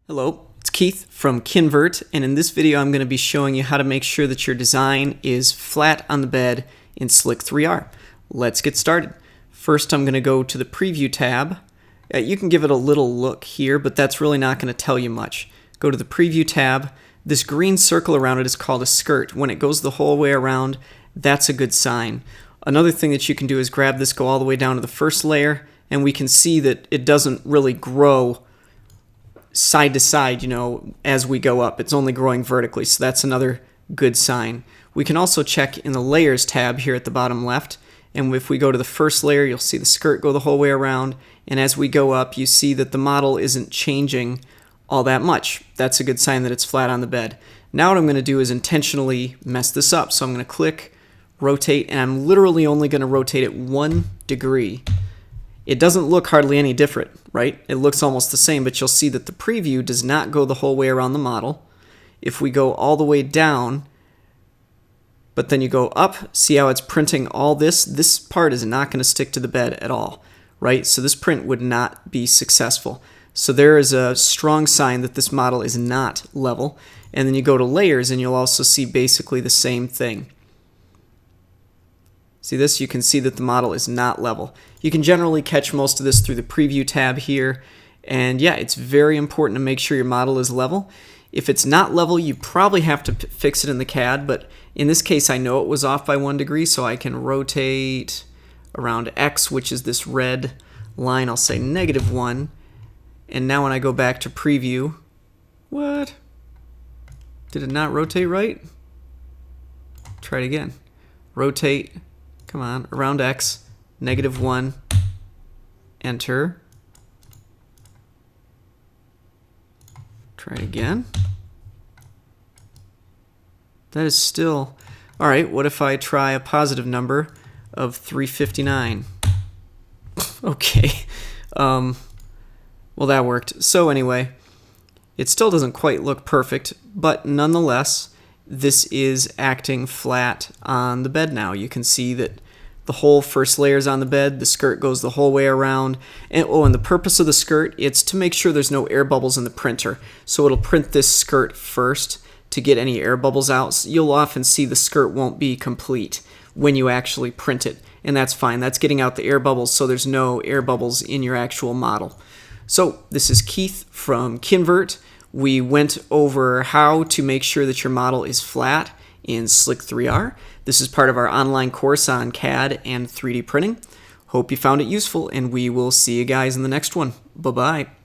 Hello, it's Keith from Kinvert, and in this video I'm going to be showing you how to make sure that your design is flat on the bed in Slic3r. Let's get started. First I'm going to go to the Preview tab. You can give it a little look here, but that's really not going to tell you much. Go to the Preview tab. This green circle around it is called a skirt. When it goes the whole way around, that's a good sign. Another thing that you can do is grab this, go all the way down to the first layer, and we can see that it doesn't really grow side to side, as we go up. It's only growing vertically, so that's another good sign. We can also check in the Layers tab here at the bottom left, and if we go to the first layer, you'll see the skirt go the whole way around, and as we go up, you see that the model isn't changing all that much. That's a good sign that it's flat on the bed. Now what I'm going to do is intentionally mess this up, so I'm going to click, rotate, and I'm literally only going to rotate it 1 degree. It doesn't look hardly any different, right? It looks almost the same, but you'll see that the preview does not go the whole way around the model. If we go all the way down, but then you go up, see how it's printing all this? This part is not going to stick to the bed at all, right? So this print would not be successful. So there is a strong sign that this model is not level. And then you go to Layers and you'll also see basically the same thing. See this? You can see that the model is not level. You can generally catch most of this through the Preview tab here. And yeah, it's very important to make sure your model is level. If it's not level, you probably have to fix it in the CAD, but in this case I know it was off by 1 degree, so I can rotate around X, which is this red line. I'll say -1. And now when I go back to Preview, what? Did it not rotate right? Try it again. Rotate. Come on, around X, -1, enter. Try it again. That is still, all right, what if I try a positive number of 359? Okay, well that worked. So anyway, it still doesn't quite look perfect, but nonetheless, this is acting flat on the bed now. You can see that the whole first layer is on the bed, the skirt goes the whole way around, and the purpose of the skirt, it's to make sure there's no air bubbles in the printer. So it'll print this skirt first to get any air bubbles out. So you'll often see the skirt won't be complete when you actually print it, and that's fine. That's getting out the air bubbles so there's no air bubbles in your actual model. So this is Keith from Kinvert. We went over how to make sure that your model is flat in Slic3r. This is part of our online course on CAD and 3D printing. Hope you found it useful, and we will see you guys in the next one. Bye-bye.